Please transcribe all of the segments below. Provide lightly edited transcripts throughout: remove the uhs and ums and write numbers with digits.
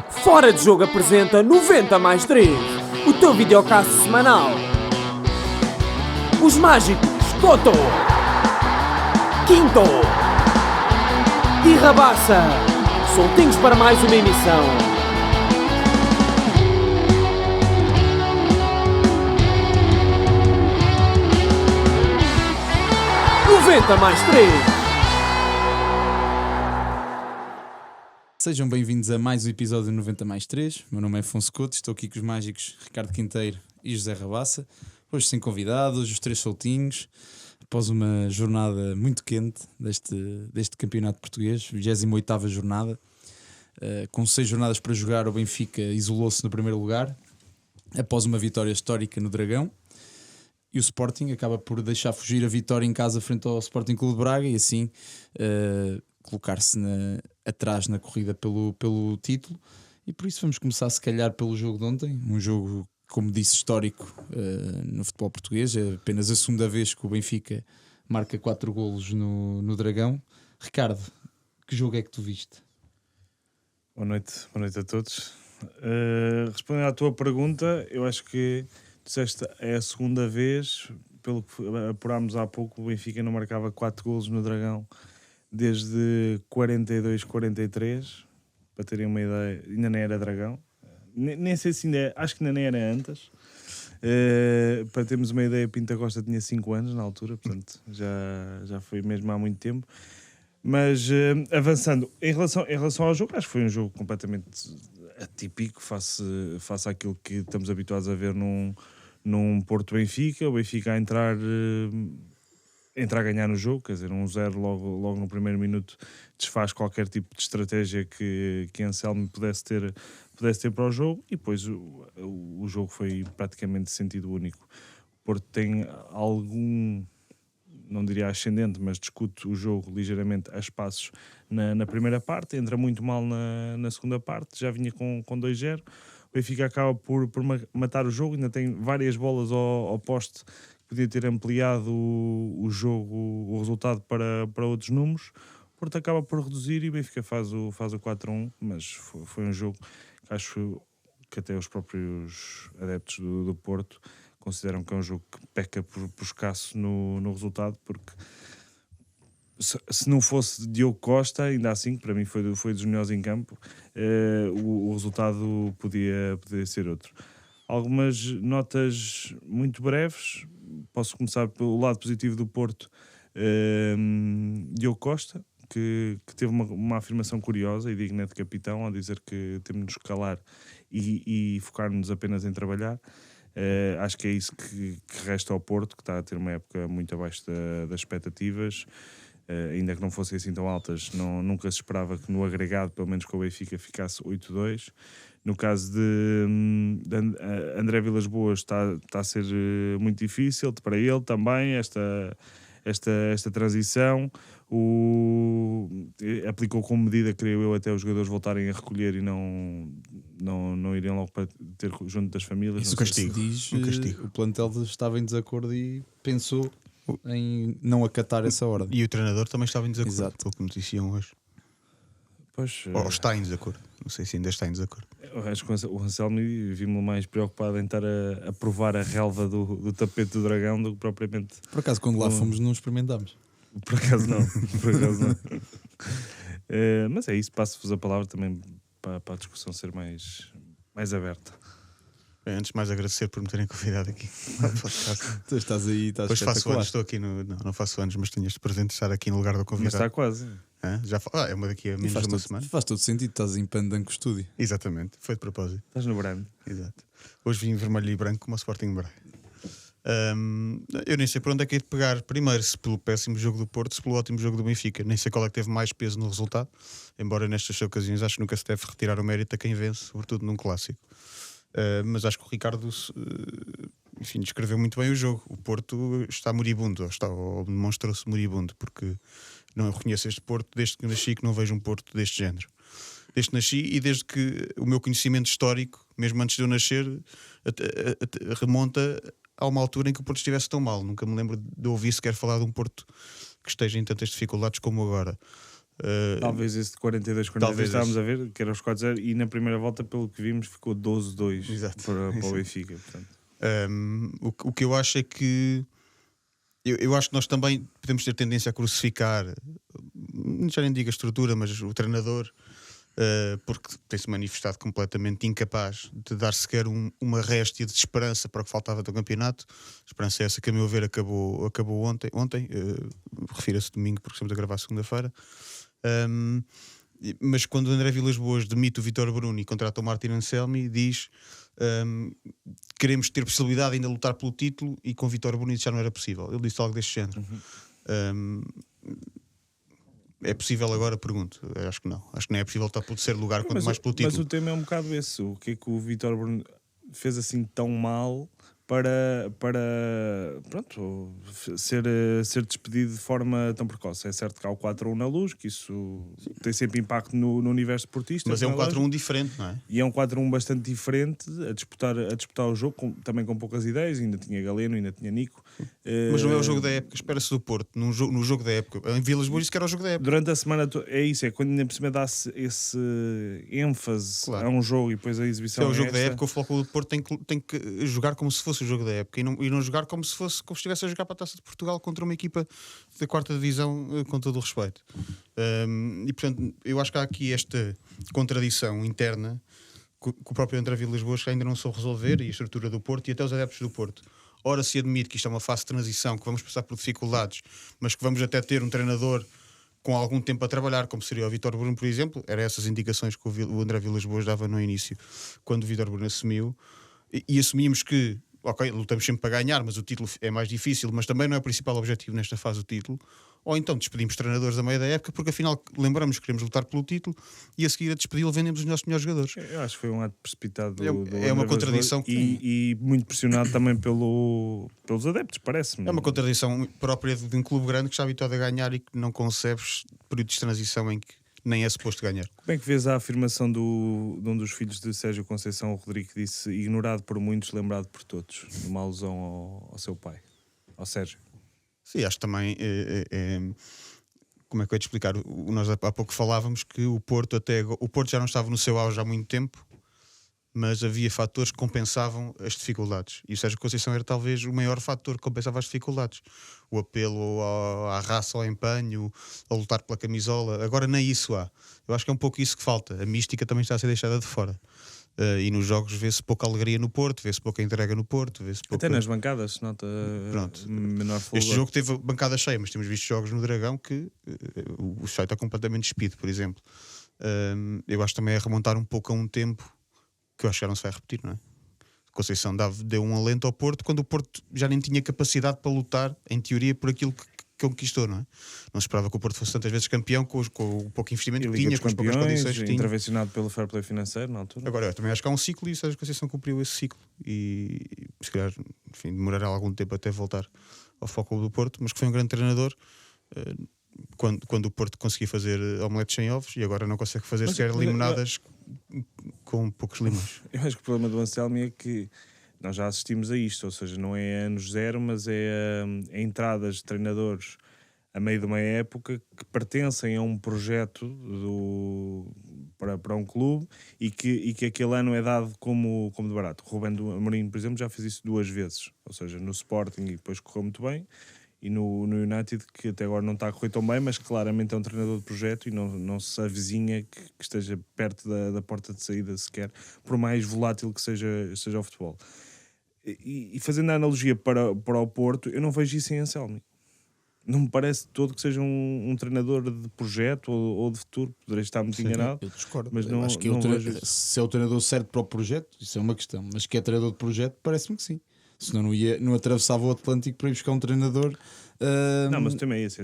Fora de Jogo apresenta 90 mais 3, o teu videocast semanal. Os mágicos Toto, Quinto e Rabassa, soltinhos para mais uma emissão. Noventa mais 3. Sejam bem-vindos a mais um episódio de 90 mais 3. Meu nome é Afonso Couto, estou aqui com os mágicos Ricardo Quinteiro e José Rabassa. Hoje sem convidados, os três soltinhos, após uma jornada muito quente deste campeonato português, 28ª jornada. Com 6 jornadas para jogar, o Benfica isolou-se no primeiro lugar, após uma vitória histórica no Dragão. E o Sporting acaba por deixar fugir a vitória em casa frente ao Sporting Clube de Braga e assim colocar-se atrás na corrida pelo título. E por isso vamos começar se calhar pelo jogo de ontem, um jogo, como disse, histórico no futebol português. É apenas a segunda vez que o Benfica marca 4 golos no Dragão. Ricardo, que jogo é que tu viste? Boa noite a todos. Respondendo à tua pergunta, eu acho que disseste é a segunda vez, pelo que apurámos há pouco, o Benfica não marcava 4 golos no Dragão desde 42-43, para terem uma ideia, ainda nem era Dragão, nem sei se ainda, acho que ainda nem era antes. Para termos uma ideia, Pinto Costa tinha 5 anos na altura, portanto já foi mesmo há muito tempo. Mas avançando, em relação ao jogo, acho que foi um jogo completamente atípico face àquilo que estamos habituados a ver num Porto Benfica. O Benfica a entrar a ganhar no jogo, quer dizer, 1-0 logo no primeiro minuto desfaz qualquer tipo de estratégia que Anselmo pudesse ter para o jogo, e depois o jogo foi praticamente de sentido único. O Porto tem algum, não diria ascendente, mas discute o jogo ligeiramente a espaços na primeira parte, entra muito mal na segunda parte, já vinha com 2-0. O Benfica acaba por matar o jogo, ainda tem várias bolas ao poste, podia ter ampliado o jogo, o resultado para outros números. O Porto acaba por reduzir e o Benfica faz o 4-1, mas foi um jogo que acho que até os próprios adeptos do Porto consideram que é um jogo que peca por escasso no resultado, porque se não fosse Diogo Costa, ainda assim, que para mim foi dos melhores em campo, o resultado podia ser outro. Algumas notas muito breves. Posso começar pelo lado positivo do Porto. Diogo Costa, que teve uma afirmação curiosa e digna de capitão, ao dizer que temos de nos calar e focar-nos apenas em trabalhar. Acho que é isso que resta ao Porto, que está a ter uma época muito abaixo das expectativas. Ainda que não fossem assim tão altas, nunca se esperava que no agregado, pelo menos com o Benfica, ficasse 8-2. No caso de André Vilas-Boas está a ser muito difícil para ele também esta transição. Aplicou como medida, creio eu, até os jogadores voltarem a recolher e não irem logo para ter junto das famílias. Isso castigo. O plantel estava em desacordo e pensou em não acatar essa ordem. E o treinador também estava em desacordo, Exato. pelo que me diziam hoje. Pois, ou está em desacordo. Não sei se ainda está em desacordo. Eu acho que o Anselmo vi-me mais preocupado em estar a provar a relva do tapete do Dragão do que propriamente... Por acaso, quando lá fomos, não experimentámos. Por acaso não. Mas é isso, passo-vos a palavra também para a discussão ser mais aberta. Bem, antes de mais agradecer por me terem convidado aqui. Tu estás aí, estás Depois faço espetacular. anos, estou aqui não faço anos, mas tenho este presente de estar aqui no lugar do Mas convidado. está quase. É uma daqui a menos de uma semana. Faz todo sentido, estás em Pandanco Estúdio. Exatamente, foi de propósito. Estás no brand. Exato. Hoje vim vermelho e branco como o Sporting Braga. Eu nem sei por onde é que é de pegar primeiro, se pelo péssimo jogo do Porto, se pelo ótimo jogo do Benfica. Nem sei qual é que teve mais peso no resultado, embora nestas ocasiões acho que nunca se deve retirar o mérito a quem vence, sobretudo num clássico. Mas acho que o Ricardo descreveu muito bem o jogo. O Porto está moribundo, ou demonstrou-se moribundo, porque não reconheço este Porto desde que nasci, que não vejo um Porto deste género. Desde que nasci e desde que o meu conhecimento histórico, mesmo antes de eu nascer, remonta a uma altura em que o Porto estivesse tão mal. Nunca me lembro de ouvir sequer falar de um Porto que esteja em tantas dificuldades como agora. Talvez esse de 42, 42 Talvez estávamos a ver, que era os 4-0, e na primeira volta, pelo que vimos, ficou 12-2 Exato. para o Exato. Benfica. Portanto. O que eu acho é que eu acho que nós também podemos ter tendência a crucificar, já nem digo a estrutura, mas o treinador, porque tem-se manifestado completamente incapaz de dar sequer uma réstia de esperança para o que faltava do campeonato. A esperança é essa que, a meu ver, acabou ontem, refira-se domingo, porque estamos a gravar segunda-feira. Mas quando o André Vilas-Boas demite o Vítor Bruno e contrata o Martin Anselmi, diz: queremos ter possibilidade de ainda lutar pelo título, e com o Vítor Bruno isso já não era possível. Ele disse algo deste género. É possível agora? Pergunto. Acho que não. Acho que não é possível estar pelo terceiro lugar, quanto mais pelo título. Mas o tema é um bocado esse. O que é que o Vítor Bruno fez assim tão mal para pronto, ser despedido de forma tão precoce? É certo que há o 4-1 na Luz, que isso tem sempre impacto no universo esportista. Mas é um 4-1 diferente, não é? E é um 4-1 bastante diferente, a disputar o jogo, também com poucas ideias. Ainda tinha Galeno, ainda tinha Nico. Mas não é o jogo da época. Espera-se do Porto no jogo da época. Em Vilas-Boas disse que era o jogo da época. Durante a semana é isso, é quando ainda por cima dá-se esse ênfase, Claro. a um jogo, e depois a exibição. Se é o jogo da esta. época, o Futebol Clube do Porto tem que jogar como se fosse o jogo da época, e não jogar como se estivesse a jogar para a Taça de Portugal contra uma equipa da 4ª divisão, com todo o respeito. E portanto, eu acho que há aqui esta contradição interna que o próprio André Vilas-Boas ainda não soube resolver, e a estrutura do Porto e até os adeptos do Porto. Ora se admite que isto é uma fase de transição, que vamos passar por dificuldades, mas que vamos até ter um treinador com algum tempo a trabalhar, como seria o Vítor Bruno, por exemplo. Eram essas indicações que o André Vilas-Boas dava no início, quando o Vítor Bruno assumiu, e assumimos que, ok, lutamos sempre para ganhar, mas o título é mais difícil, mas também não é o principal objetivo nesta fase o título. Ou então despedimos treinadores a meio da época, porque afinal lembramos que queremos lutar pelo título, e a seguir a despedi-lo vendemos os nossos melhores jogadores. Eu acho que foi um ato precipitado do É uma André contradição Vilas-Boas e muito pressionado também pelos adeptos, parece-me. É uma contradição própria de um clube grande que está habituado a ganhar e que não concebes períodos de transição em que nem é suposto ganhar. Como é que vês a afirmação de um dos filhos de Sérgio Conceição, o Rodrigo, que disse: ignorado por muitos, lembrado por todos, numa alusão ao seu pai, ao Sérgio? Sim, acho que também como é que eu ia te explicar? Nós há pouco falávamos que o Porto já não estava no seu auge há muito tempo, mas havia fatores que compensavam as dificuldades, e o Sérgio Conceição era talvez o maior fator que compensava as dificuldades. O apelo à raça, ao empenho, a lutar pela camisola. Agora nem isso há. Eu acho que é um pouco isso que falta. A mística também está a ser deixada de fora. E nos jogos vê-se pouca alegria no Porto, vê-se pouca entrega no Porto, vê-se pouca... Até nas bancadas se nota menor fulgor. Este jogo teve bancada cheia, mas temos visto jogos no Dragão que o site está completamente despido, por exemplo. Eu acho também é remontar um pouco a um tempo que eu acho que já não se vai repetir, não é? Conceição deu um alento ao Porto quando o Porto já nem tinha capacidade para lutar, em teoria, por aquilo que conquistou, não é? Não se esperava que o Porto fosse tantas vezes campeão com o pouco investimento que tinha, com as poucas condições que tinha. Intervencionado pelo fair play financeiro na altura. Agora, eu também acho que há um ciclo e o Sérgio Conceição cumpriu esse ciclo e se calhar, enfim, demorará algum tempo até voltar ao foco do Porto, mas que foi um grande treinador quando o Porto conseguia fazer omeletes sem ovos, e agora não consegue fazer sequer limonadas com poucos limões. Eu acho que o problema do Anselmi é que nós já assistimos a isto, ou seja, não é anos zero, mas é entradas de treinadores a meio de uma época que pertencem a um projeto para um clube e que aquele ano é dado como de barato. O Rubén Amorim, por exemplo, já fez isso 2 vezes, ou seja, no Sporting, e depois correu muito bem, e no United, que até agora não está a correr tão bem, mas claramente é um treinador de projeto e não se avizinha que esteja perto da porta de saída sequer, por mais volátil que seja o futebol. E fazendo a analogia para o Porto, eu não vejo isso em Anselmi. Não me parece todo que seja um treinador de projeto ou de futuro. Poderei estar muito enganado. Eu discordo. Mas não, acho que não vejo isso. se é o treinador certo para o projeto, isso é uma questão. Mas que é treinador de projeto, parece-me que sim. Senão não atravessava o Atlântico para ir buscar um treinador. Não, mas também é esse.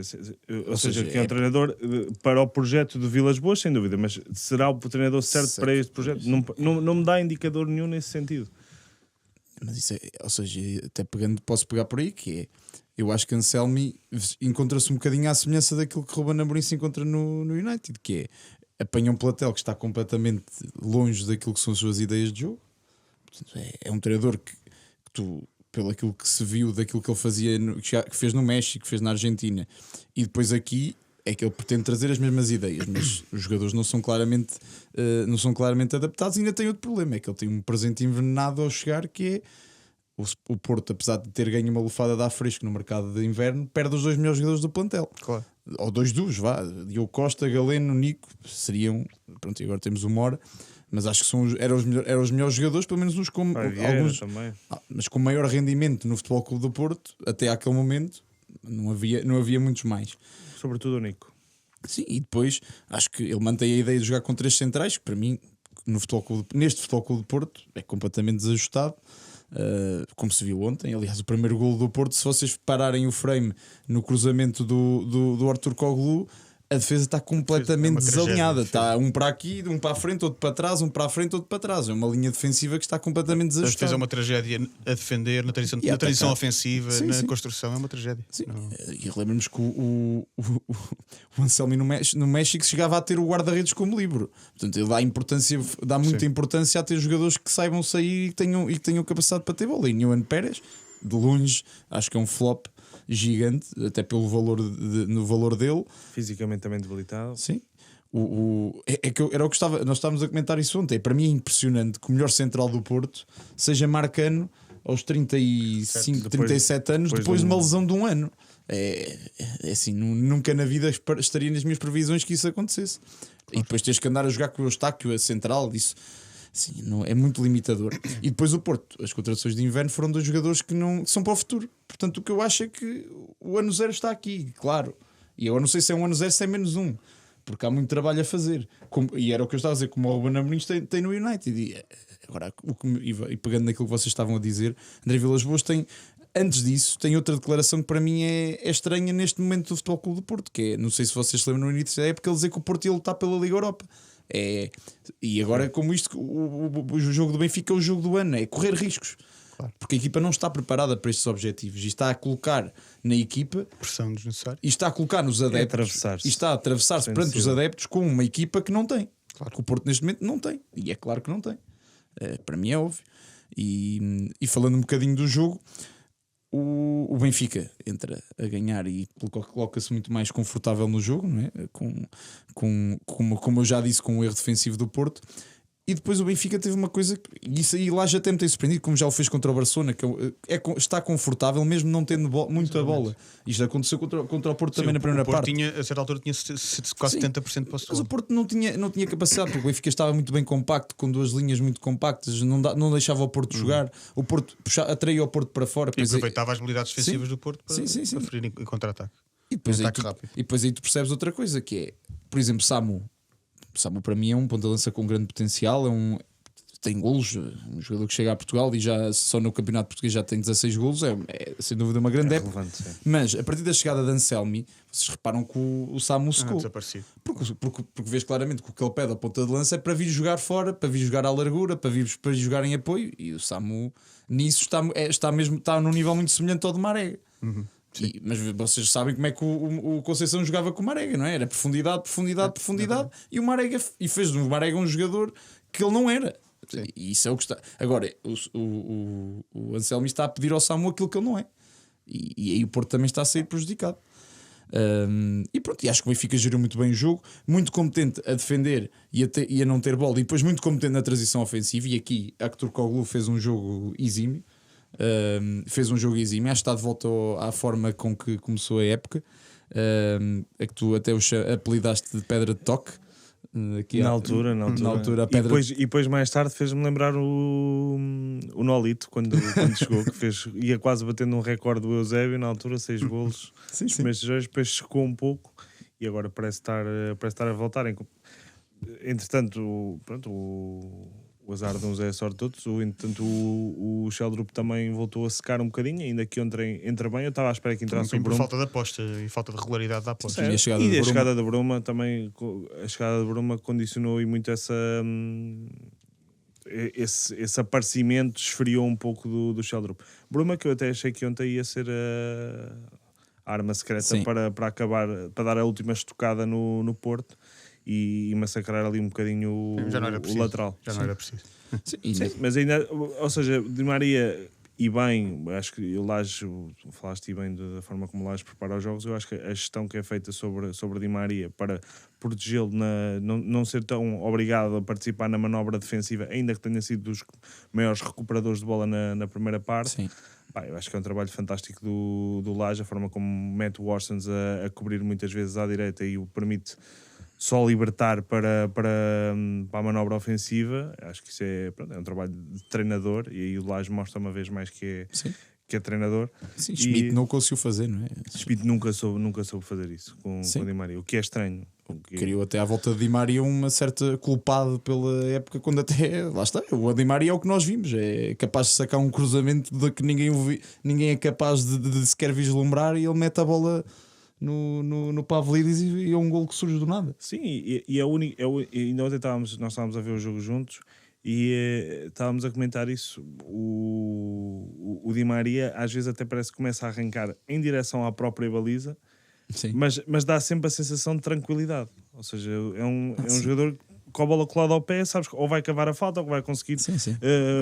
Ou seja, que é um treinador para o projeto de Vilas-Boas, sem dúvida. Mas será o treinador certo para este projeto? Não me dá indicador nenhum nesse sentido. Mas isso é, ou seja, até posso pegar por aí, que é, eu acho que Anselmi encontra-se um bocadinho à semelhança daquilo que Ruben Amorim se encontra no United, que é apanha um plantel que está completamente longe daquilo que são as suas ideias de jogo. Portanto, é um treinador que tu, pelo aquilo que se viu daquilo que ele fazia, que fez no México, que fez na Argentina, e depois aqui é que ele pretende trazer as mesmas ideias, mas os jogadores não são claramente adaptados. E ainda tem outro problema, é que ele tem um presente envenenado ao chegar, que é o Porto, apesar de ter ganho uma lufada de ar fresco no mercado de inverno, perde os 2 melhores jogadores do plantel. Claro. Ou 2 dos, vá. Diogo Costa, Galeno, Nico, seriam. Pronto, e agora temos o Mora, mas acho que eram os melhores jogadores, pelo menos uns com alguns. Também. Mas com maior rendimento no Futebol Clube do Porto, até àquele momento, não havia muitos mais. Sobretudo o Nico. Sim, e depois acho que ele mantém a ideia de jogar com 3 centrais, que para mim, neste Futebol Clube do Porto, é completamente desajustado. Como se viu ontem, aliás, o primeiro golo do Porto, se vocês pararem o frame no cruzamento do Arthur Koglu, a defesa está completamente desalinhada. Está um para aqui, um para a frente, outro para trás, um para a frente, outro para trás. É uma linha defensiva que está completamente A defesa é ansiosada. uma tragédia a defender, na transição ofensiva, Sim, na sim. construção, é uma tragédia. Sim. E lembramos que o Anselmi no México chegava a ter o guarda-redes como livre. Portanto, ele dá muita importância a ter jogadores que saibam sair e que tenham capacidade para ter bola. E Nhoan Pérez, de longe, acho que é um flop gigante, até pelo valor, no valor dele. Fisicamente também debilitado. Sim. Era o que nós estávamos a comentar isso ontem. Para mim é impressionante que o melhor central do Porto seja Marcano aos 35, 37 anos, depois de uma lesão de um ano. É assim, nunca na vida estaria nas minhas previsões que isso acontecesse. E depois tens que andar a jogar com o Eustáquio, a central, isso assim, não, é muito limitador. E depois o Porto, as contratações de inverno foram 2 jogadores que são para o futuro. Portanto, o que eu acho é que o ano 0 está aqui, claro. E eu não sei se é um ano 0, se é menos 1, porque há muito trabalho a fazer. E era o que eu estava a dizer, como o Ruben Amorim tem no United. E agora, e pegando naquilo que vocês estavam a dizer, André Vilas-Boas antes disso, tem outra declaração que para mim é estranha neste momento do Futebol Clube do Porto, que é, não sei se vocês se lembram no início da época, ele dizer que o Porto ia lutar pela Liga Europa. E agora, como isto, o jogo do Benfica é o jogo do ano, é correr riscos. Claro. Porque a equipa não está preparada para estes objetivos e está a colocar na equipa Pressão desnecessária. e está a colocar nos adeptos e está a atravessar-se perante os adeptos com uma equipa que não tem. Claro. Que o Porto neste momento não tem. E é claro que não tem. Para mim é óbvio. E falando um bocadinho do jogo, o Benfica entra a ganhar e coloca-se muito mais confortável no jogo, não é? Como eu já disse, com o erro defensivo do Porto. E depois o Benfica teve uma coisa, e isso aí lá já até me tem surpreendido, como já o fez contra o Barcelona, que está confortável mesmo não tendo muita bola. Isto aconteceu contra o Porto também na primeira parte. A certa altura tinha quase 70% de posse de Mas o bola. Porto não tinha capacidade, porque o Benfica estava muito bem compacto, com 2 linhas muito compactas, não deixava o Porto jogar. O Porto atraía o Porto para fora. E aproveitava as habilidades defensivas do Porto para sim. ferir em contra-ataque. E depois aí tu percebes outra coisa, que é, por exemplo, Samu para mim é um ponta-lança com grande potencial, tem golos, um jogador que chega a Portugal e já só no Campeonato Português já tem 16 golos, é sem dúvida uma grande época. Mas a partir da chegada de Anselmi, vocês reparam que o Samu secou. Porque vês claramente que o que ele pede a ponta de lança é para vir jogar fora, para vir jogar à largura, para vir jogar em apoio, e o Samu nisso está num nível muito semelhante ao de Marega. Mas vocês sabem como é que o Conceição jogava com o Marega, não é? Era profundidade, e o Marega fez do Marega um jogador que ele não era. E isso é o que está. Agora, o Anselmi está a pedir ao Samu aquilo que ele não é, e aí o Porto também está a sair prejudicado. E pronto, e acho que o Benfica gerou muito bem o jogo, muito competente a defender e a não ter bola, e depois muito competente na transição ofensiva. E aqui Arthur Koglu fez um jogo exímio. Acho que está de volta à forma com que começou a época, a que tu até o apelidaste de pedra de toque. Na altura a pedra... e depois mais tarde fez-me lembrar o Nolito quando chegou, que ia quase batendo um recorde do Eusébio na altura, 6 golos nos primeiros jogos, depois chegou um pouco e agora parece estar a voltar. Entretanto, pronto, o azar de uns é a sorte de outros. Entretanto, o Sheldrup também voltou a secar um bocadinho, ainda que entra bem. Eu estava à espera que entrasse o Bruma. Por falta de aposta e falta de regularidade da aposta. E a chegada da Bruma também, a chegada da Bruma condicionou e muito esse aparecimento, esfriou um pouco do Sheldrup. Bruma, que eu até achei que ontem ia ser a arma secreta para acabar, para dar a última estocada no Porto e massacrar ali um bocadinho o lateral. Já não era preciso. Sim, mas ainda, ou seja, Di Maria e bem, acho que o Laje, falaste bem da forma como o Laje prepara os jogos, eu acho que a gestão que é feita sobre Di Maria para protegê-lo, não ser tão obrigado a participar na manobra defensiva, ainda que tenha sido dos maiores recuperadores de bola na primeira parte. Sim. Pá, eu acho que é um trabalho fantástico do Laje, a forma como mete o Orsens a cobrir muitas vezes à direita e o permite só libertar para a manobra ofensiva. Acho que isso é um trabalho de treinador, e aí o Laje mostra uma vez mais que é treinador. Sim, Schmidt não conseguiu fazer, não é? Schmidt nunca soube fazer isso com o Di Maria, o que é estranho. Criou até à volta de Di Maria uma certa culpada pela época, quando até, lá está, o Di Maria é o que nós vimos, é capaz de sacar um cruzamento de que ninguém é capaz de sequer vislumbrar, e ele mete a bola no Pavlidis e é um golo que surge do nada. Sim, e ainda ontem nós estávamos a ver o jogo juntos e estávamos a comentar isso. O Di Maria às vezes até parece que começa a arrancar em direção à própria baliza. Sim. Mas dá sempre a sensação de tranquilidade. Ou seja, é um jogador com a bola colada ao pé, sabes, ou vai cavar a falta, ou vai conseguir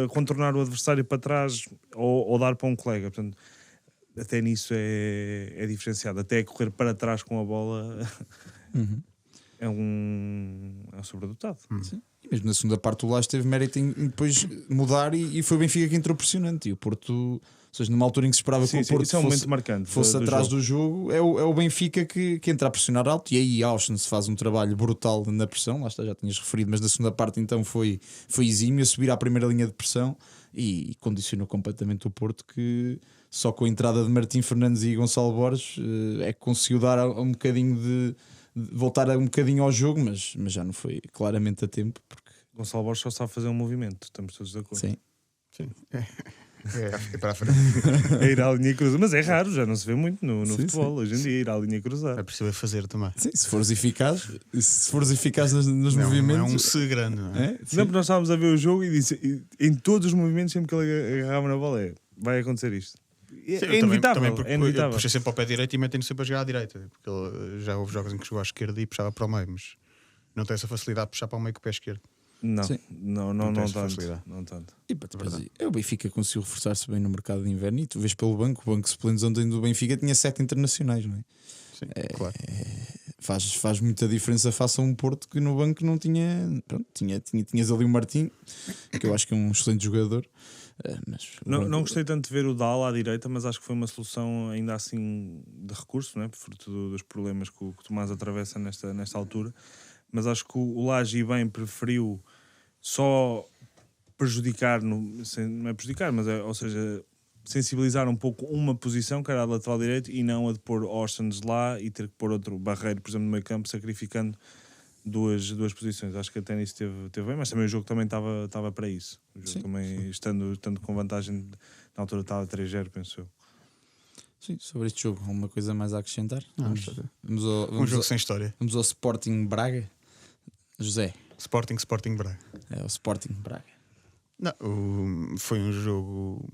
contornar o adversário para trás, ou dar para um colega. Portanto, até nisso é diferenciado. Até correr para trás com a bola é um sobredotado. Sim. E mesmo na segunda parte o Laje teve mérito em depois mudar, e foi o Benfica que entrou pressionante, e o Porto... Ou seja, numa altura em que se esperava que o Porto isso é um momento marcante fosse atrás do jogo, é o Benfica que entra a pressionar alto, e aí Austin se faz um trabalho brutal na pressão, lá está, já tinhas referido, mas na segunda parte então foi exímio a subir à primeira linha de pressão e condicionou completamente o Porto, que só com a entrada de Martim Fernandes e Gonçalo Borges é que conseguiu dar um bocadinho de voltar um bocadinho ao jogo, mas já não foi claramente a tempo, porque Gonçalo Borges só sabe fazer um movimento, estamos todos de acordo. Sim. É para a frente. É ir à linha cruzada, mas é raro, já não se vê muito no Sim, futebol hoje em dia, ir à linha cruzada. É preciso fazer também. Sim, se fores eficaz nos movimentos. Não é um se grande, não é? Sempre nós estávamos a ver o jogo e disse, em todos os movimentos, sempre que ele agarrava na bola, vai acontecer isto. É inevitável. Também porque é inevitável. puxa sempre ao pé direito e metem-no sempre a jogar à direita. Porque ele, já houve jogos em que chegou à esquerda e puxava para o meio, mas não tem essa facilidade de puxar para o meio com o pé esquerdo. Não tem essa facilidade. não tanto. E depois, o Benfica conseguiu reforçar-se bem no mercado de inverno, e tu vês pelo banco, o banco suplentes ontem do Benfica tinha 7 internacionais, não é? Sim, claro. Faz muita diferença face a um Porto que no banco não tinha. Pronto, tinhas ali o Martim, que eu acho que é um excelente jogador. Mas Não gostei tanto de ver o Dal à direita, mas acho que foi uma solução ainda assim de recurso, não é? Fruto dos problemas que o Tomás atravessa nesta altura. Mas acho que o Laje bem preferiu só prejudicar, não é prejudicar, mas ou seja, sensibilizar um pouco uma posição, que era a lateral direito, e não a de pôr Orsens lá e ter que pôr outro Barreiro, por exemplo, no meio campo, sacrificando duas posições. Acho que até nisso teve bem, mas também o jogo também estava para isso. O jogo também, estando com vantagem, na altura estava 3-0, penso eu. sim, sobre este jogo, alguma coisa mais a acrescentar? Um jogo sem história. Vamos ao Sporting Braga. José. Sporting Braga. É o Sporting Braga. Não, foi um jogo.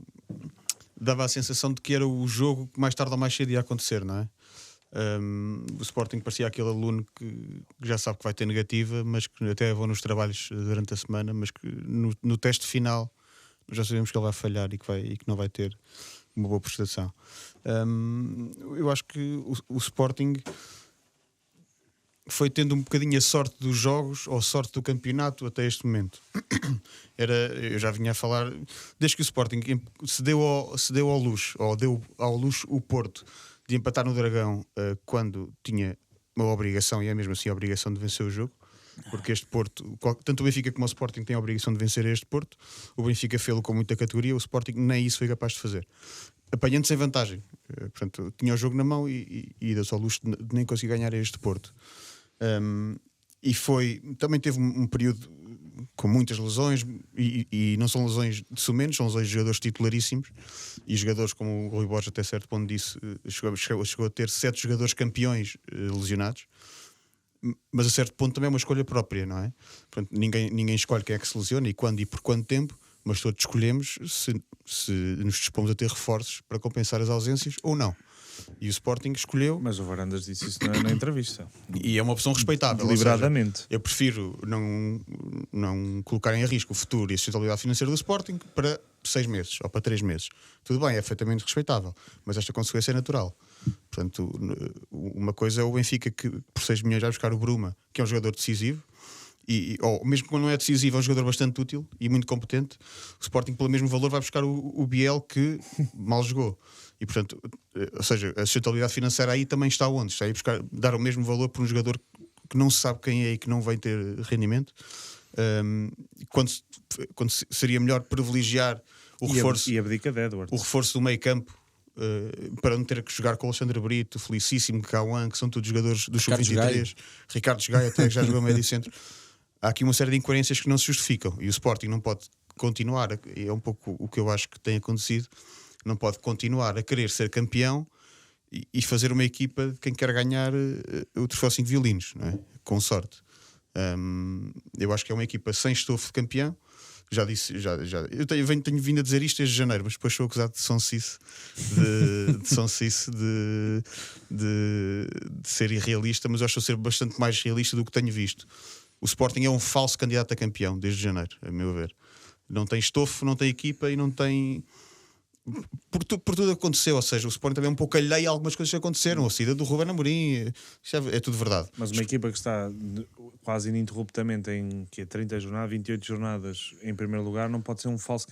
Dava a sensação de que era o jogo que mais tarde ou mais cedo ia acontecer, não é? O Sporting parecia aquele aluno que já sabe que vai ter negativa, mas que até vão nos trabalhos durante a semana, mas que no teste final já sabemos que ele vai falhar e que não vai ter uma boa prestação. Eu acho que o Sporting foi tendo um bocadinho a sorte dos jogos ou a sorte do campeonato até este momento. Eu já vinha a falar, desde que o Sporting se deu ao luxo, ou deu ao luxo o Porto de empatar no Dragão quando tinha uma obrigação, e é mesmo assim a obrigação de vencer o jogo, porque este Porto, tanto o Benfica como o Sporting têm a obrigação de vencer este Porto. O Benfica fê-lo com muita categoria, o Sporting nem isso foi capaz de fazer, apanhando-se em vantagem. Portanto, tinha o jogo na mão e deu-se ao luxo de nem conseguir ganhar este Porto. E também teve um período com muitas lesões, e não são lesões de sumenos, são lesões de jogadores titularíssimos, e jogadores como o Rui Borges até certo ponto disse, chegou a ter 7 jogadores campeões lesionados, mas a certo ponto também é uma escolha própria, não é? Portanto, ninguém escolhe quem é que se lesiona e quando e por quanto tempo, mas todos escolhemos se nos dispomos a ter reforços para compensar as ausências ou não. E o Sporting escolheu, Mas o Varandas disse isso na entrevista. e é uma opção respeitável. Ou seja, Deliberadamente. eu prefiro não colocar em risco o futuro e a sustentabilidade financeira do Sporting para 6 meses ou para 3 meses. Tudo bem, é perfeitamente respeitável, mas esta consequência é natural. Portanto, uma coisa é o Benfica, que por 6 milhões vai buscar o Bruma, que é um jogador decisivo, ou mesmo quando não é decisivo, é um jogador bastante útil e muito competente. O Sporting, pelo mesmo valor, vai buscar o Biel, que mal jogou. E portanto, ou seja, a sustentabilidade financeira aí também está onde? Está aí buscar, dar o mesmo valor por um jogador que não se sabe quem é e que não vai ter rendimento. Quando seria melhor privilegiar o reforço E abdica de Edwards. o reforço do meio campo, para não ter que jogar com o Alexandre Brito, Felicíssimo, Cauã, que são todos jogadores do Ricardo Sub-23, Ricardo Gaia até que já jogou médio centro. Há aqui uma série de incoerências que não se justificam, e o Sporting não pode continuar, é um pouco o que eu acho que tem acontecido, não pode continuar a querer ser campeão e fazer uma equipa de quem quer ganhar o troféu 5 violinos, não é? Com sorte. Eu acho que é uma equipa sem estofo de campeão. Já disse, eu tenho vindo a dizer isto desde janeiro, mas depois sou acusado de sonsice, de ser irrealista, mas eu acho que sou ser bastante mais realista do que tenho visto. O Sporting é um falso candidato a campeão desde janeiro, a meu ver. Não tem estofo, não tem equipa e não tem... Por tudo aconteceu, ou seja, o Sporting também é um pouco alheio a algumas coisas que aconteceram. A saída do Ruben Amorim, é tudo verdade. Mas uma equipa que está quase ininterruptamente em 30 jornadas, 28 jornadas em primeiro lugar, não pode ser um falso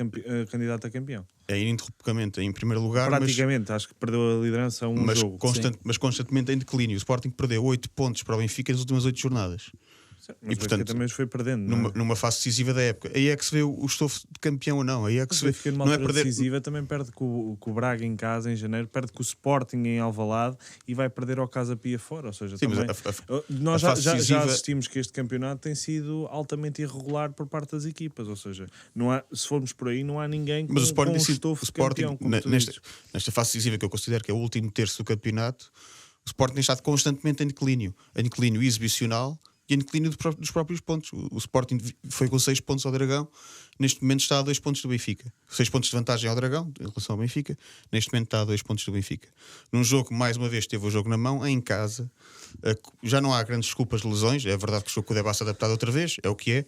candidato a campeão. É ininterruptamente em primeiro lugar, Praticamente, acho que perdeu a liderança a um jogo. mas constantemente em declínio. O Sporting perdeu 8 pontos para o Benfica nas últimas 8 jornadas. Mas e portanto, também foi perdendo. Numa fase decisiva da época. Aí é que se vê o estofo de campeão ou não. Aí é que se vê. Numa altura decisiva também perde com o Braga em casa em janeiro, perde com o Sporting em Alvalade e vai perder ao Casa Pia fora. Ou seja, sim, também, nós já assistimos que este campeonato tem sido altamente irregular por parte das equipas. Ou seja, não há, se formos por aí, não há ninguém com um estofo de campeão. Nesta fase decisiva, que eu considero que é o último terço do campeonato, o Sporting tem estado constantemente em declínio exibicional e em declínio dos próprios pontos. O Sporting foi com 6 pontos ao Dragão, neste momento está a 2 pontos do Benfica. 6 pontos de vantagem ao Dragão em relação ao Benfica, neste momento está a 2 pontos do Benfica. Num jogo, mais uma vez, teve o jogo na mão, em casa. Já não há grandes desculpas de lesões, é verdade que o jogo com o Debassa adaptado outra vez, é o que é.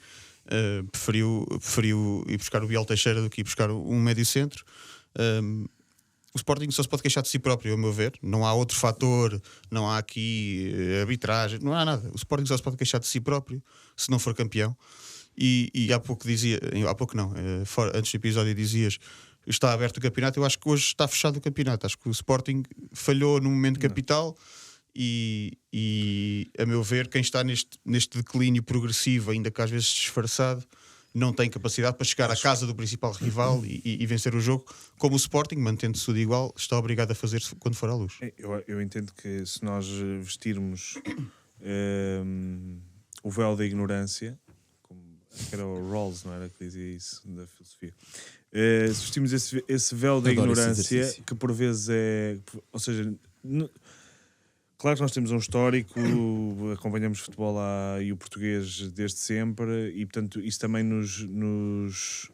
Preferiu ir buscar o Biel Teixeira do que ir buscar um médio centro. O Sporting só se pode queixar de si próprio, a meu ver. Não há outro fator, não há aqui arbitragem, não há nada. O Sporting só se pode queixar de si próprio se não for campeão. E há pouco antes do episódio dizias está aberto o campeonato. Eu acho que hoje está fechado o campeonato. Acho que o Sporting falhou num momento capital e a meu ver, quem está neste declínio progressivo, ainda que às vezes disfarçado, não tem capacidade para chegar à casa do principal rival e vencer o jogo, como o Sporting, mantendo-se tudo igual, está obrigado a fazer quando for à luz. Eu entendo que se nós vestirmos o véu da ignorância, como era o Rawls, não era que dizia isso, da filosofia, se vestimos esse véu da ignorância, que por vezes é... Ou seja... Claro que nós temos um histórico, acompanhamos futebol e o português desde sempre e, portanto, isso também nos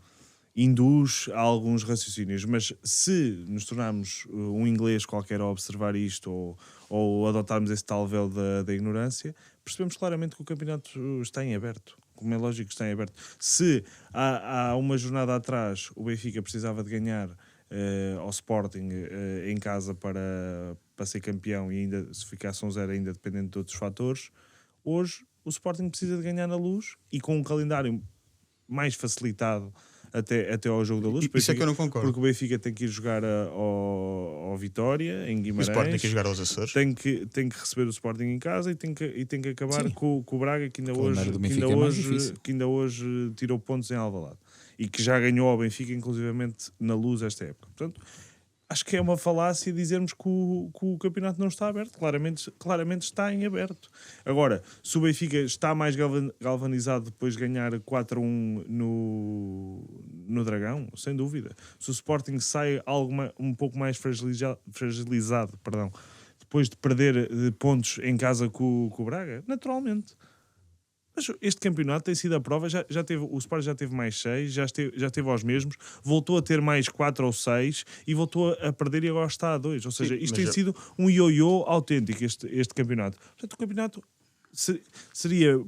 induz a alguns raciocínios. Mas se nos tornarmos um inglês qualquer a observar isto ou adotarmos esse tal véu da ignorância, percebemos claramente que o campeonato está em aberto. Como é lógico que está em aberto. Se há uma jornada atrás o Benfica precisava de ganhar ao Sporting em casa para ser campeão e ainda se ficasse 1-0 ainda dependendo de outros fatores, hoje o Sporting precisa de ganhar na Luz e com um calendário mais facilitado até ao jogo da Luz. Isso é que eu não concordo. Porque o Benfica tem que ir jogar ao Vitória em Guimarães, o Sporting tem que ir jogar aos Açores, tem que receber o Sporting em casa e tem que acabar com o Braga que ainda hoje tirou pontos em Alvalade e que já ganhou ao Benfica inclusivamente na Luz esta época. Portanto, acho que é uma falácia dizermos que o campeonato não está aberto. Claramente está em aberto. Agora, se o Benfica está mais galvanizado depois de ganhar 4-1 no Dragão, sem dúvida. Se o Sporting sai um pouco mais fragilizado, depois de perder pontos em casa com o Braga, naturalmente. Mas este campeonato tem sido a prova, já teve, o Sport já teve mais 6, já esteve aos mesmos, voltou a ter mais 4 ou 6 e voltou a perder e agora está a 2. Ou seja, Sim, isto mas tem sido um ioiô autêntico, este campeonato. Portanto, o campeonato seria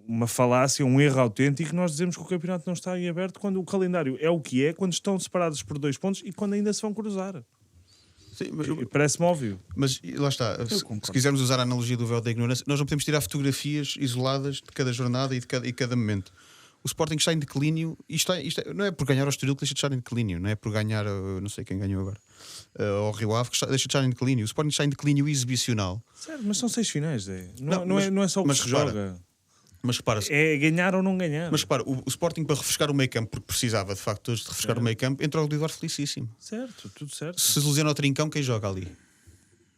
uma falácia, um erro autêntico nós dizemos que o campeonato não está em aberto quando o calendário é o que é, quando estão separados por 2 pontos e quando ainda se vão cruzar. Sim, mas, Parece-me óbvio. mas lá está, se quisermos usar a analogia do véu da ignorância, nós não podemos tirar fotografias isoladas de cada jornada e de cada momento. O Sporting está em declínio e não é por ganhar ao Estoril que deixa de estar em declínio, não é por ganhar, não sei quem ganhou agora, ao Rio Ave que deixa de estar em declínio. O Sporting está em declínio exibicional. Certo, mas são 6 finais, Não, não é só o que se repara, joga. Mas repara, É ganhar ou não ganhar. mas repara, o Sporting para refrescar o meio campo, porque precisava de facto hoje de refrescar o meio campo, entrou o Eduardo felicíssimo. Certo, tudo certo. Se lesiona o Trincão, quem joga ali?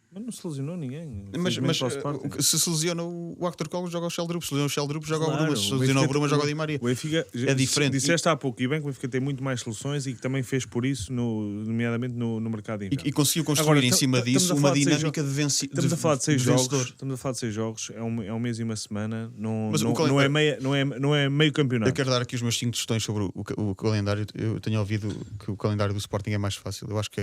Mas não se lesionou ninguém. Mas Felizmente para o Sporting. se lesiona o Actor Colo, joga o Sheldrup. Se lesiona o Sheldrup, joga o Claro, Bruma. Se o lesiona o Benfica- Bruma, joga o Di Maria. O Benfica, É diferente. Disseste há pouco, e bem que o Benfica tem muito mais soluções e que também fez por isso, nomeadamente no mercado interno. E conseguiu construir Agora, em cima estamos disso a uma falar de 6 dinâmica de vencedor. Estamos a falar de 6 jogos. vencedor. Estamos a falar de 6 jogos. É um mês e uma semana. Não, Mas o não, calendário- não é meio campeonato. Eu quero dar aqui os meus 5 questões sobre o calendário. Eu tenho ouvido que o calendário do Sporting é mais fácil. Eu acho que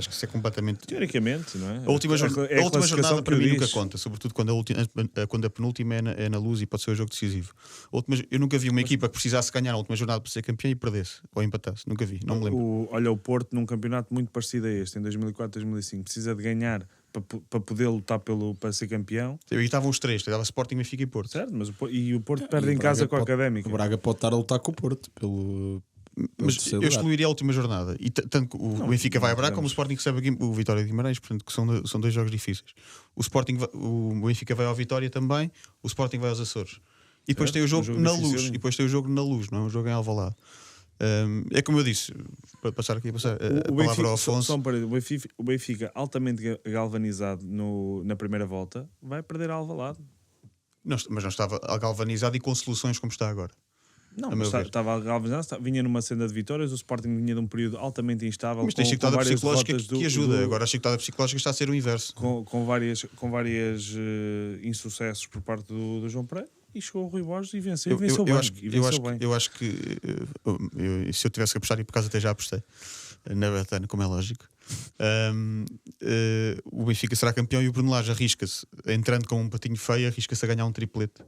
isso é completamente. Teoricamente, não é? A última, É a última classificação jornada para que mim diz. nunca conta, sobretudo quando a penúltima é na Luz e pode ser o jogo decisivo. Eu nunca vi uma equipa que precisasse ganhar na última jornada para ser campeão e perdesse ou empatasse. Nunca vi, não me lembro. Olha, o Porto num campeonato muito parecido a este, em 2004-2005, precisa de ganhar para poder lutar para ser campeão. Aí estavam os três, estava Sporting, Benfica e Porto. Certo, mas o Porto perde E em o casa Braga com a pode- Académica. O Braga pode estar a lutar com o Porto pelo Mas terceiro eu lugar. excluiria a última jornada. E tanto que o Benfica vai a Braga como o Sporting recebe aqui o Vitória de Guimarães, portanto, que são 2 jogos difíceis. O Benfica vai ao Vitória também, o Sporting vai aos Açores. E depois tem o jogo na Luz. dificílimo. E depois tem o jogo na Luz, não é um jogo em Alvalade. É como eu disse, para passar aqui a palavra ao Afonso. Só um parênteses, o Benfica altamente galvanizado na primeira volta vai perder a Alvalade. Mas não estava galvanizado e com soluções como está agora. Não, A meu mas ver. estava galvanizado, vinha numa senda de vitórias, o Sporting vinha de um período altamente instável. Mas tem com chicotada várias psicológica derrotas que ajuda. Agora a chicotada psicológica está a ser o inverso. com várias insucessos por parte do João Pereira, e chegou o Rui Borges e venceu. Eu bem. acho que se eu tivesse que apostar, e por causa até já apostei na Betana, como é lógico, o Benfica será campeão e o Bruno Lage arrisca-se, entrando com um patinho feio, arrisca-se a ganhar um triplete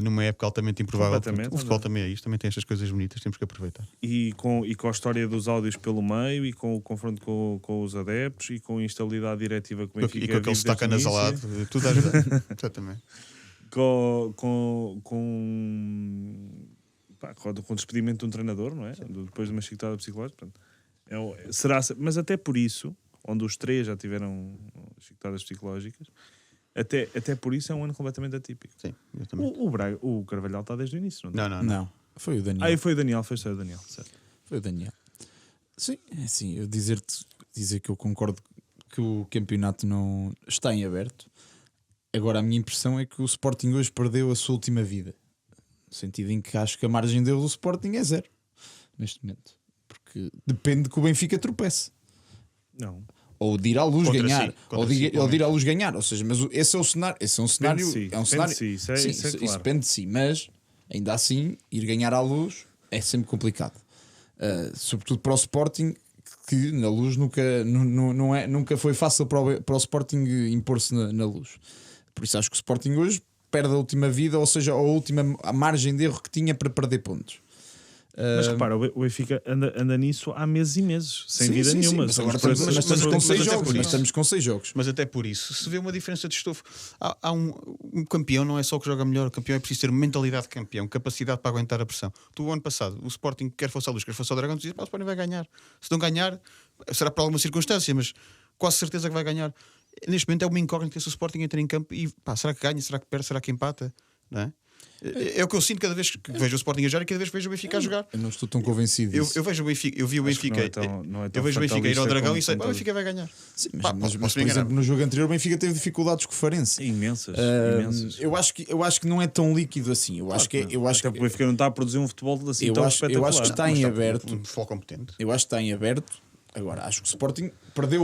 numa época altamente improvável. Completamente, O futebol também é isto, também tem estas coisas bonitas, temos que aproveitar. E com a história dos áudios pelo meio, e com o confronto com os adeptos, e com a instabilidade diretiva que o Benfica E com aquele vive sotaque desde o anasalado, início, tudo a ajudar. Exatamente. com o despedimento de um treinador, não é? Depois de uma chicotada psicológica. Portanto, mas até por isso, onde os 3 já tiveram chicotadas psicológicas, até por isso é um ano completamente atípico. Sim, exatamente. O Carvalhal está desde o início, não está? Não. Não, foi o Daniel. E foi o Daniel, foi só o Daniel, certo. Foi o Daniel. Sim, é assim, dizer que eu concordo que o campeonato não está em aberto. Agora, a minha impressão é que o Sporting hoje perdeu a sua última vida. No sentido em que acho que a margem de erro do Sporting é 0 neste momento. Porque depende que o Benfica tropece. Não. Ou de ir à Luz Contra ganhar, si, contra ou de si, ir à Luz ganhar. Ou seja, mas esse é o cenário. Esse é um cenário. si, É um depende cenário. de si, isso é Sim, claro. isso depende de si. Mas ainda assim, ir ganhar à Luz é sempre complicado. Sobretudo para o Sporting, que na Luz nunca foi fácil para o Sporting impor-se na Luz. Por isso acho que o Sporting hoje perde a última vida, ou seja, a margem de erro que tinha para perder pontos. Mas repara, o Benfica anda nisso há meses e meses, sem vida nenhuma. Mas agora Somos estamos presos- com 6 até jogos. por Mas isso. estamos com 6 jogos. Mas até por isso se vê uma diferença de estofo. Há um campeão, não é só o que joga melhor. O campeão é preciso ter mentalidade de campeão, capacidade para aguentar a pressão. O ano passado, o Sporting, quer fosse a Luz, quer fosse ao Dragão, dizia: o Sporting vai ganhar. Se não ganhar, será por alguma circunstância, mas quase certeza que vai ganhar. Neste momento é uma incógnita se o Sporting entra em campo e será que ganha, será que perde, será que empata? Não é? É o que eu sinto cada vez que vejo o Sporting a jogar e cada vez que vejo o Benfica a jogar. Eu não estou tão convencido disso. Eu vejo o Benfica, eu vi o Acho que Benfica, não é tão eu vejo o Benfica ir ao fatalista Dragão como e sei: o tantas- Benfica vai ganhar. Sim, Pá, mas, posso por me enganar. exemplo, no jogo anterior o Benfica teve dificuldades com o Farense. Imensas. Eu acho que não é tão líquido assim. Eu acho que Até porque o Benfica não está a produzir um futebol assim eu tão acho espetacular. que está Mas em está aberto. um futebol competente. Eu acho que está em aberto. Agora, acho que o Sporting perdeu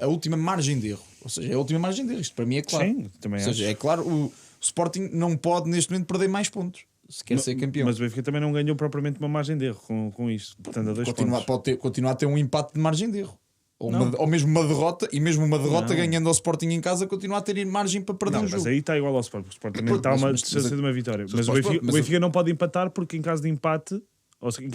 a última margem de erro. Ou seja, é a última margem de erro. Isto para mim é claro. Sim, também Ou seja, acho. é claro, o Sporting não pode neste momento perder mais pontos se quer ser campeão. Mas o Benfica também não ganhou propriamente uma margem de erro com isto. Portanto, a 2 pontos. Continuar a ter um empate de margem de erro. Não. Ou mesmo uma derrota, e mesmo uma derrota Não. ganhando ao Sporting em casa, continua a ter margem para perder Não, o mas jogo. aí está igual ao Sporting. O Sporting também Pronto, está a uma mas- distância de uma vitória. Mas o Sporting- Benfica, mas o Benfica não pode empatar porque em caso de empate, ou seja,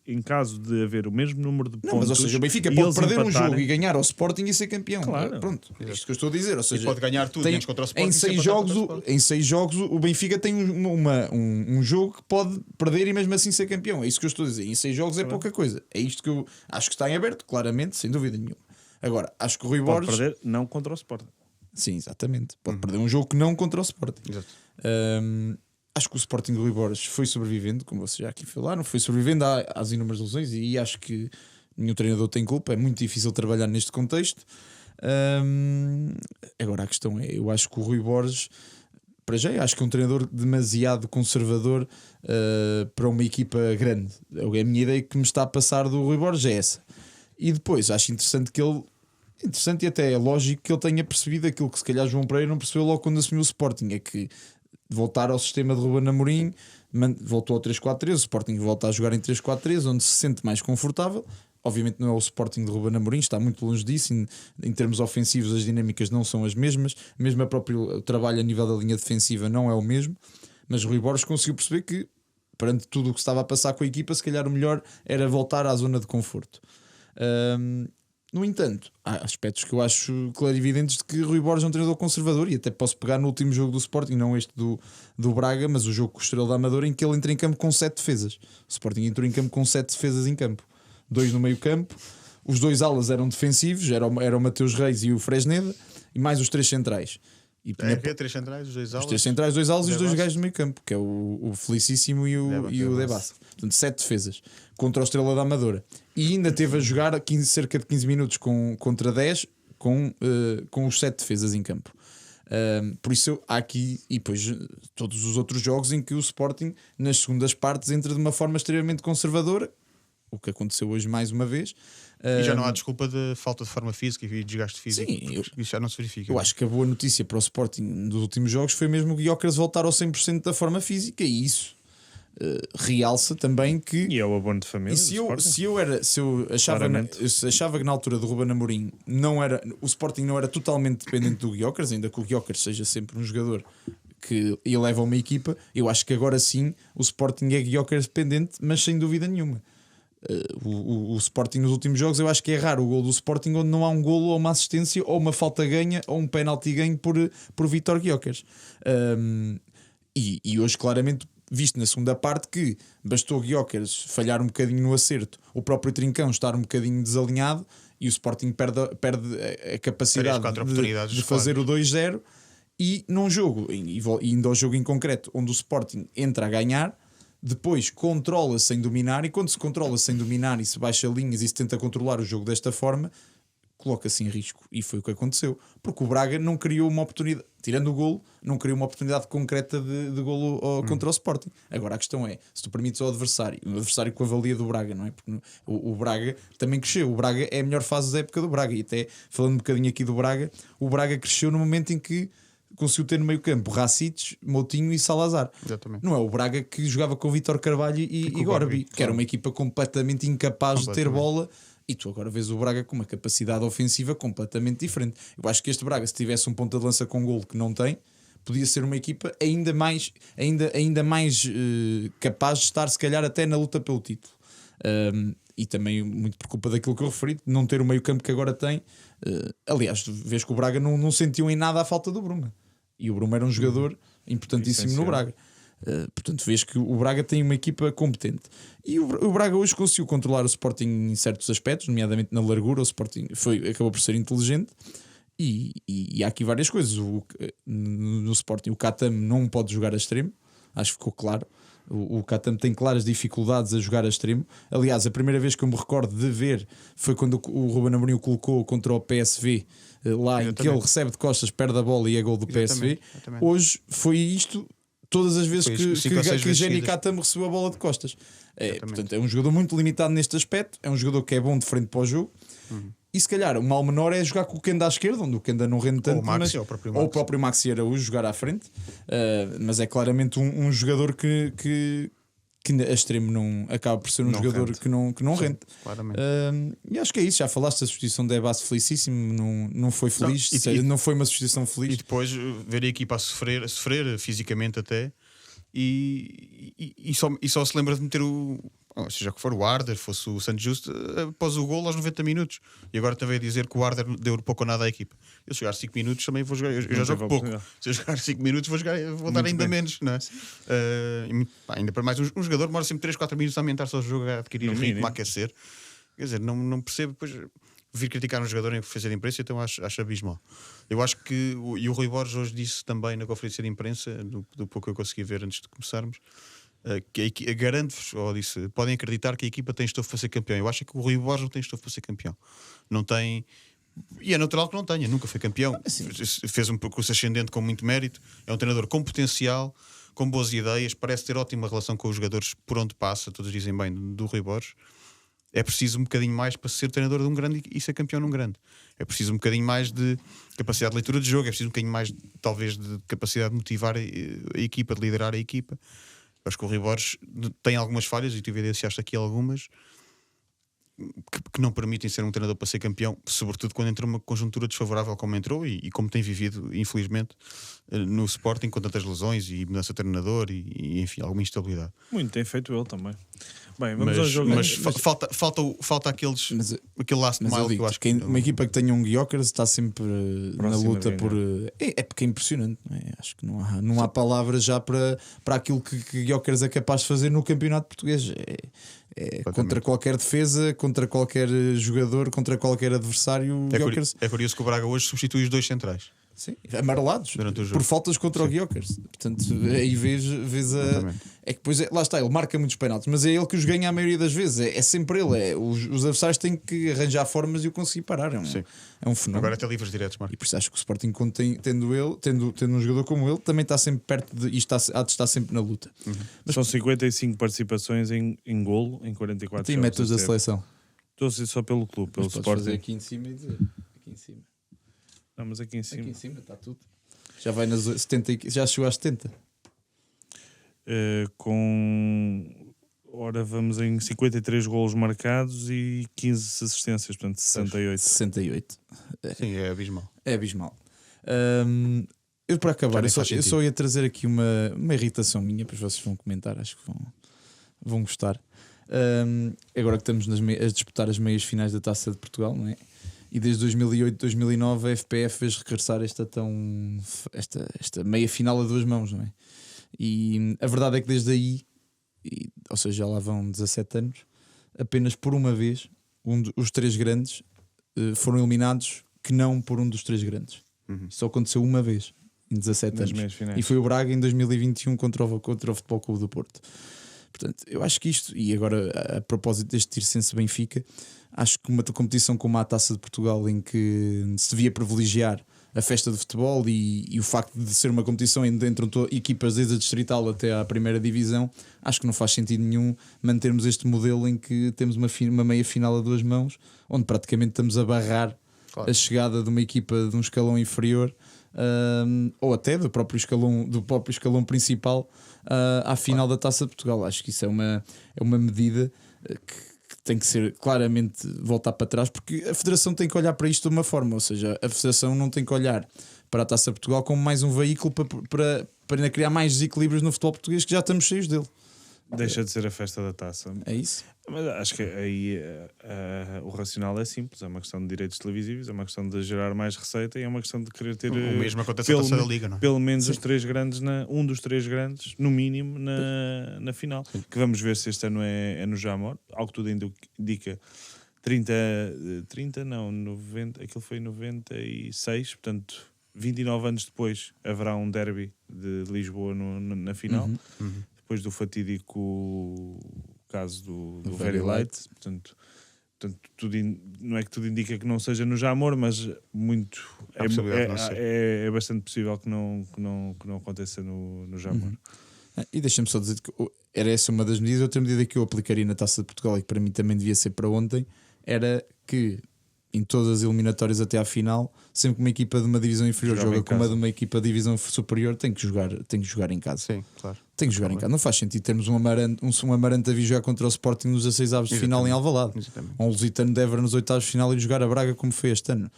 em caso de haver o mesmo número de pontos. Não, mas ou seja, o Benfica e pode eles perder um empatarem- jogo e ganhar ao Sporting e ser campeão. Claro. Pronto, é isto que eu estou a dizer. Ou seja, pode ganhar tudo, menos contra o Sporting, em se 6 empatar jogos, contra o Sporting. em 6 jogos o Benfica tem um jogo que pode perder e mesmo assim ser campeão. É isso que eu estou a dizer. Em 6 jogos é pouca coisa. É isto que eu acho que está em aberto, claramente, sem dúvida nenhuma. Agora, acho que o Rui Pode Borges... perder não contra o Sporting. Sim, exatamente. Pode perder um jogo que não contra o Sporting. Exato. Acho que o Sporting do Rui Borges foi sobrevivendo, como vocês já aqui falaram, foi sobrevivendo às inúmeras lesões e acho que nenhum treinador tem culpa. É muito difícil trabalhar neste contexto. Agora a questão é, eu acho que o Rui Borges, para já, acho que é um treinador demasiado conservador para uma equipa grande. A minha ideia que me está a passar do Rui Borges é essa. E depois acho interessante que ele, interessante e até é lógico que ele tenha percebido aquilo que se calhar João Pereira não percebeu logo quando assumiu o Sporting, é que voltar ao sistema de Ruben Amorim, voltou ao 3-4-3, o Sporting volta a jogar em 3-4-3, onde se sente mais confortável. Obviamente não é o Sporting de Ruben Amorim, está muito longe disso. Em termos ofensivos as dinâmicas não são as mesmas, mesmo o próprio trabalho a nível da linha defensiva não é o mesmo, mas Rui Borges conseguiu perceber que perante tudo o que estava a passar com a equipa, se calhar o melhor era voltar à zona de conforto. No entanto, há aspectos que eu acho clarividentes de que Rui Borges é um treinador conservador, e até posso pegar no último jogo do Sporting, não este do Braga, mas o jogo com o Estrela da Amadora, em que ele entra em campo com 7 defesas. O Sporting entrou em campo com 7 defesas em campo, 2 no meio campo, os 2 alas eram defensivos, era o Mateus Reis e o Fresneda, e mais os 3 centrais. E É 3 centrais, os 2 alas. os 3 centrais, 2 alas e os 2 Debassi. gajos no meio campo, que é o Felicíssimo e o Debassi. Portanto, 7 defesas contra o Estrela da Amadora. E ainda teve a jogar cerca de 15 minutos contra 10 com os 7 defesas em campo. Por isso há aqui, e depois todos os outros jogos em que o Sporting nas segundas partes entra de uma forma extremamente conservadora, o que aconteceu hoje mais uma vez. E já não há desculpa de falta de forma física e desgaste físico. Sim, Isso já não se verifica. Eu acho que a boa notícia para o Sporting dos últimos jogos foi mesmo o Gyökeres voltar ao 100% da forma física, e isso realça também que... E é o abono de família. E se eu achava que na altura do Ruben Amorim o Sporting não era totalmente dependente do Gyökeres, ainda que o Gyökeres seja sempre um jogador que eleva uma equipa, eu acho que agora sim o Sporting é Gyökeres dependente, mas sem dúvida nenhuma. O Sporting nos últimos jogos, eu acho que é raro o gol do Sporting onde não há um golo ou uma assistência ou uma falta ganha ou um penalti ganho por Vítor Gyökeres. E hoje claramente visto na segunda parte que bastou Gyökeres falhar um bocadinho no acerto, o próprio Trincão estar um bocadinho desalinhado e o Sporting perde a capacidade 3-4 oportunidades de fazer o 2-0. E num jogo, e indo ao jogo em concreto, onde o Sporting entra a ganhar, depois controla sem dominar, e quando se controla sem dominar e se baixa linhas e se tenta controlar o jogo desta forma, coloca-se em risco. E foi o que aconteceu, porque o Braga não criou uma oportunidade, tirando o golo, não criou uma oportunidade concreta de golo contra o Sporting. Agora a questão é, se tu permites ao adversário, um adversário com a valia do Braga, não é? Porque o Braga também cresceu, o Braga é a melhor fase da época do Braga, e até falando um bocadinho aqui do Braga, o Braga cresceu no momento em que conseguiu ter no meio campo Racic, Moutinho e Salazar. Exatamente. Não é o Braga que jogava com Vítor Carvalho e Gorbi, que era uma equipa completamente incapaz de ter bola, e tu agora vês o Braga com uma capacidade ofensiva completamente diferente. Eu acho que este Braga, se tivesse um ponta de lança com golo que não tem, podia ser uma equipa ainda mais capaz de estar se calhar até na luta pelo título. E também muito por culpa daquilo que eu referi, de não ter o meio campo que agora tem. Aliás, vês que o Braga não sentiu em nada a falta do Bruma, e o Bruma era um jogador importantíssimo no Braga. Portanto, vês que o Braga tem uma equipa competente, e o Braga hoje conseguiu controlar o Sporting em certos aspectos, nomeadamente na largura. O Sporting acabou por ser inteligente, e há aqui várias coisas. No Sporting o Katam não pode jogar a extremo, acho que ficou claro. O Katam tem claras dificuldades a jogar a extremo. Aliás, a primeira vez que eu me recordo de ver foi quando o Ruben Amorim o colocou contra o PSV, lá em que ele recebe de costas, perde a bola e é gol do PSV. Exatamente. Hoje foi isto todas as vezes Foi que, 5 ou 6 que vezes Jenny seguidas. Kata me recebeu a bola de costas. Exatamente. Portanto, é um jogador muito limitado neste aspecto, é um jogador que é bom de frente para o jogo. E se calhar o mal menor é jogar com o Kenda à esquerda, onde o Kenda não rende tanto, o Maxi, mas, ou o próprio ou o Maxi. próprio Maxi Araújo jogar à frente. Mas é claramente um jogador que a extremo não acaba por ser um Não jogador rende. que não rende. Claramente. E acho que é isso. Já falaste da substituição de Ebas felicíssimo, não foi feliz, não foi uma substituição E feliz. depois ver a equipa a sofrer fisicamente até, e só se lembra de meter seja que for o Arder, fosse o Santos Justo, após o gol aos 90 minutos. E agora também a dizer que o Arder deu pouco ou nada à equipa. Eu se jogar 5 minutos também vou jogar. Eu já Não jogo teve pouco. oportunidade. Se eu jogar 5 minutos vou dar ainda menos, não é? Ainda para mais, um jogador demora sempre 3, 4 minutos a aumentar-se ao jogo, a adquirir No ritmo, mínimo. a aquecer. Quer dizer, não percebo depois vir criticar um jogador em conferência de imprensa, então acho abismal. Eu acho que, e o Rui Borges hoje disse também na conferência de imprensa, do pouco que eu consegui ver antes de começarmos, que garanto-vos, ou disse, podem acreditar que a equipa tem estofo para ser campeão. Eu acho que o Rui Borges não tem estofo para ser campeão. Não tem. E é natural que não tenha, nunca foi campeão. Fez um percurso ascendente com muito mérito. É um treinador com potencial, com boas ideias, parece ter ótima relação com os jogadores por onde passa. Todos dizem bem do Rui Borges. É preciso um bocadinho mais para ser treinador de um grande e ser campeão num grande. É preciso um bocadinho mais de capacidade de leitura de jogo, é preciso um bocadinho mais, talvez, de capacidade de motivar a equipa, de liderar a equipa. Acho que o Rui Borges tem algumas falhas, e tu evidenciaste aqui algumas, que não permitem ser um treinador para ser campeão, sobretudo quando entrou uma conjuntura desfavorável como entrou e como tem vivido, infelizmente, no Sporting, com tantas lesões e mudança de treinador e enfim, alguma instabilidade. Muito tem feito ele também. Bem, vamos ao jogo. Falta aquele last Mas mile eu que digo, eu acho uma equipa que tenha um Gyökeres está sempre na Próxima luta de por. ganhar. É porque é impressionante, não é? Acho que não há palavras já para aquilo que Gyökeres é capaz de fazer no campeonato português. Contra qualquer defesa, contra qualquer jogador, contra qualquer adversário. É curioso que o Braga hoje substitui os dois centrais. Sim, amarelados Durante o jogo. por faltas contra o Gyökeres. Portanto, aí vês a. Exatamente. É que depois, lá está, ele marca muitos penaltis, mas é ele que os ganha a maioria das vezes. É sempre ele. Os adversários têm que arranjar formas de o conseguir parar. É um fenómeno. Agora até livres diretos, Marco. E por isso acho que o Sporting, tendo um jogador como ele, também está sempre perto de. E há de estar sempre na luta. São 55 participações em golo em 44 Tem jogos. métodos da seleção. Estou a dizer só pelo clube, pelo Mas podes fazer Sporting. aqui em cima e dizer. Aqui em cima. Não, mas aqui em cima. Aqui em cima está tudo. Já vai nas 70, já chegou às 70. Ora, vamos em 53 golos marcados e 15 assistências, portanto 68. 68. Sim, é abismal. É abismal. Eu, para acabar, nem eu faz só sentido. ia trazer aqui uma irritação minha, pois vocês vão comentar, acho que vão gostar. Agora que estamos a disputar as meias finais da Taça de Portugal, não é? E desde 2008, 2009 a FPF fez regressar esta meia final a duas mãos, não é? E a verdade é que desde aí, ou seja, já lá vão 17 anos, apenas por uma vez os três grandes foram eliminados que não por um dos três grandes. Só aconteceu uma vez em 17 Nas anos. meias finais. E foi o Braga em 2021 contra o Futebol Clube do Porto. Portanto, eu acho que isto, e agora a propósito deste Tirsense-Benfica, acho que uma competição como a Taça de Portugal, em que se devia privilegiar a festa de futebol e o facto de ser uma competição entre equipas desde a distrital até à primeira divisão, acho que não faz sentido nenhum mantermos este modelo em que temos uma meia final a duas mãos, onde praticamente estamos a barrar a chegada de uma equipa de um escalão inferior, ou até do próprio escalão principal à final da Taça de Portugal. Acho que isso é uma medida que tem que ser claramente voltar para trás, porque a Federação tem que olhar para isto de uma forma, ou seja, a Federação não tem que olhar para a Taça de Portugal como mais um veículo para criar mais desequilíbrios no futebol português, que já estamos cheios dele. Deixa de ser a festa da taça. É isso? Mas acho que aí o racional é simples, é uma questão de direitos televisivos, é uma questão de gerar mais receita e é uma questão de querer ter O mesmo acontece na Taça da Liga, não é? pelo menos os três grandes, um dos três grandes, no mínimo, na final. Que vamos ver se este ano é no Jamor, ao que tudo indica 90, aquilo foi em 96, portanto 29 anos depois haverá um derby de Lisboa na final. Depois do fatídico caso do Very Light, portanto Portanto, não é que tudo indica que não seja no Jamor, mas muito Há possibilidade de não ser. é bastante possível que não aconteça no Jamor. E deixa-me só dizer que era essa uma das medidas. Outra medida que eu aplicaria na Taça de Portugal e que para mim também devia ser para ontem era que em todas as eliminatórias até à final, sempre que uma equipa de uma divisão inferior Jogava joga em com uma casa. de uma equipa de divisão superior, tem que jogar em casa. Sim, claro. Tem que jogar em casa. Não faz sentido termos um Amarante a vir jogar contra o Sporting nos 16 avos de final em Alvalade. Exatamente. Ou um Lusitano de Évora nos 8avos de final e jogar a Braga como foi este ano.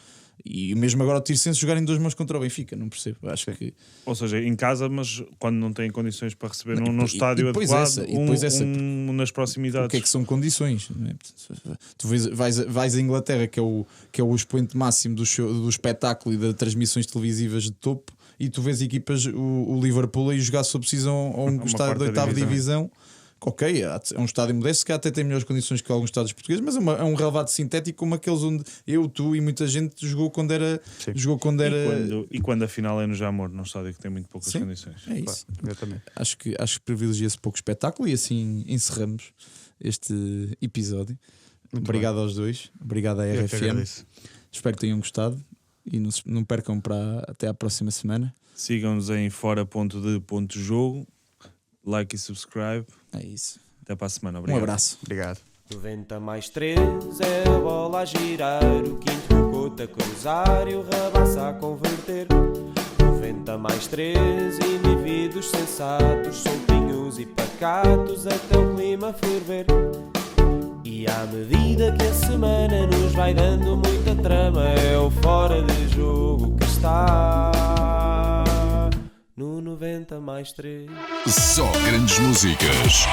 E mesmo agora o Tirsense jogar em 2 mãos contra o Benfica, não percebo. Acho que Ou seja, em casa, mas quando não têm condições para receber num e estádio depois adequado, essa, nas proximidades. o que é que são condições? Não é? Tu vais a Inglaterra, que é o expoente máximo do espetáculo e das transmissões televisivas de topo, e tu vês equipas, o Liverpool aí jogar sob precisão a um estádio de quarta 8ª divisão. Ok, é um estádio modesto que até tem melhores condições que alguns estádios portugueses, mas é um relevado sintético como aqueles onde eu, tu e muita gente jogou quando era. Sim. Jogou quando era... E quando a final é no Jamor, num estádio que tem muito poucas Sim, condições. É isso. Claro, exatamente. Acho que privilegia-se pouco espetáculo e assim encerramos este episódio. Muito Obrigado aos dois, obrigado à Eu que RFM. agradeço. Espero que tenham gostado e não percam até à próxima semana. Sigam-nos em fora.de.jogo, like e subscribe. É isso. Até para a semana. Um Obrigado. abraço. Obrigado. 90 mais 3 é a bola a girar, o quinto o Couto a cruzar e o Rabassa a converter. 90 mais 3 indivíduos sensatos, soltinhos e pacatos até o clima ferver. E à medida que a semana nos vai dando muita trama, é o fora de jogo que está no 90 mais 3. Só grandes músicas.